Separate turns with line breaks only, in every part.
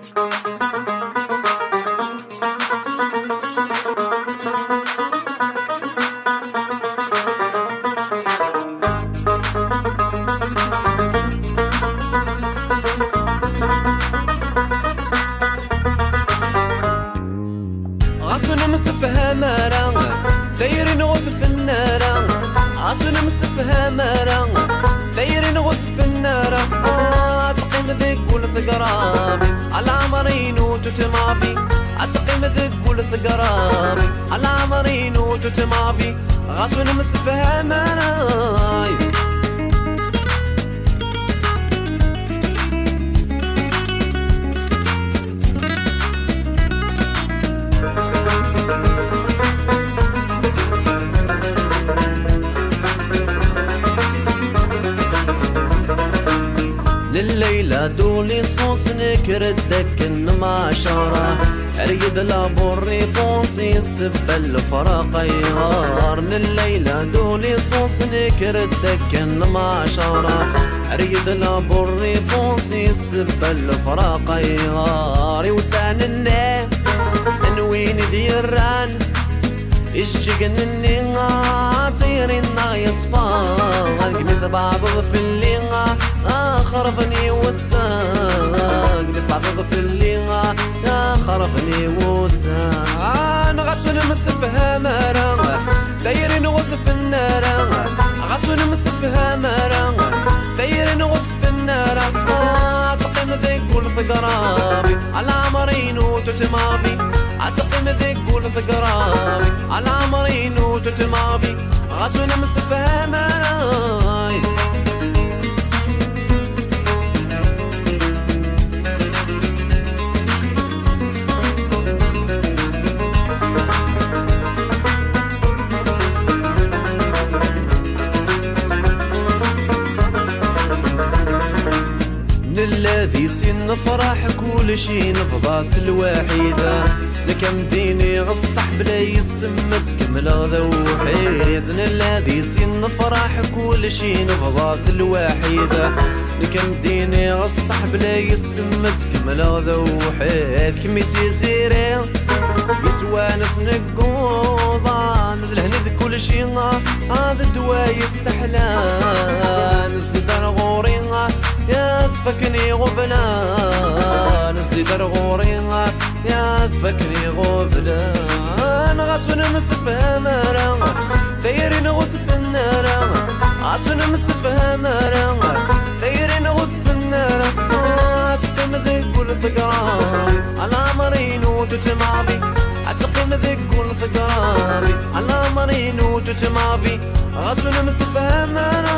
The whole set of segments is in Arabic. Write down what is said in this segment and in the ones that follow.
عصونا مصفها مرا دايرين غث في النار، عصونا مصفها مرا دايرين غث في النار. تقيم ذيك والثقرابي على عمرين وتتمافي، تقيم ذيك والثقرابي على عمرين وتتمافي. عصونا مصفها مرا لليلة دولي صوص نكردك انما شارة اريد لابوري فونسي السبة الفراق يغار. لليلة دولي صوص نكردك انما شارة اريد لابوري فونسي السبة الفراق يغار. وسان النام انوين ديران اشجقن النغا طيرين يصفى قلت بعض في اللغة خرفني وساق قلت بعض في اللغة خرفني وساق. غسون مسفها مرا دايرين غث في النار، غسون مسفها مرا دايرين غث في النار. تقيم ذيك والثقرابي على عمرين وتتمافي، تقيم ذيك والثقرابي على عمرين وتتمافي. غسونا مصفها مراي للذي سن فرح كل شي نفضات الوحيدة. لكم ديني غصح بلا يسمت كمل ذا وحيد. الذي سن فرح كل شي نفضات الوحيدة. لكم ديني غصح بلا يسمت كمل ذا وحيد. كميتي زيري يتوانس نقوضان الهند كل شي هذا الدواي السحلان. الزدر غورينا يا فكني غفلان، الزدر غورينا يا فكني غفلان. غاسونا مسفها مرا دايرين غث في النار، غاسونا مسفها مرا دايرين غث في النار. تقيم ذيك والثقرابي على عمرين وتتمافي، تقيم ذيك والثقرابي على عمرين وتتمافي. غاسونا مسفها مرا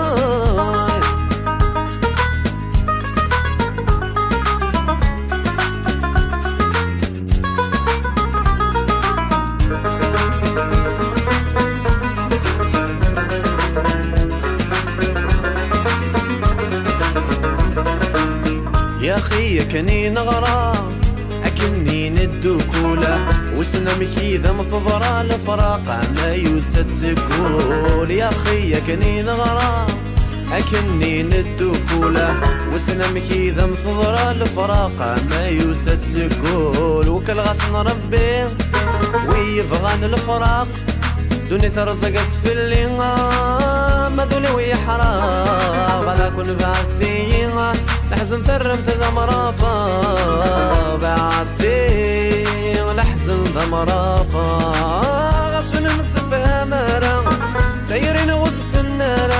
يا خي كني نغرى أكني ندوكولا. وسنمك إذا مفضرة لفراق ما يوسد سكول. يا خي كني نغرى أكني ندوكولا. وسنمك إذا مفضرة لفراق ما يوسد سكول. وكل غصن ربي ويبغان الفراق دوني ترزقت في اللغة ذولي ويا حرام. غدا كون بعثينا لحزن ترمت ذا مرافا، بعثي لحزن ذا مرافا. غسون مسفها مرا دايرين غث في النار،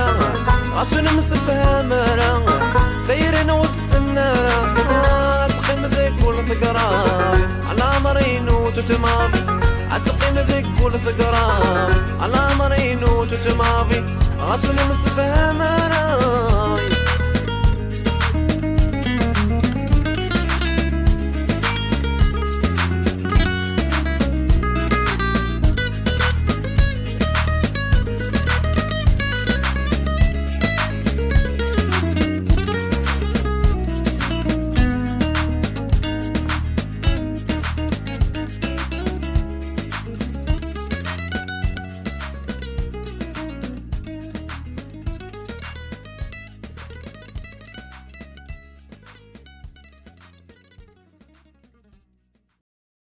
غسون مسفها مرا دايرين غث في النار. تقيم ذيك والثقرابي على عمرين وتتمافي، تقيم ذيك والثقرابي على عمرين وتتمافي. غسون مسفها مرا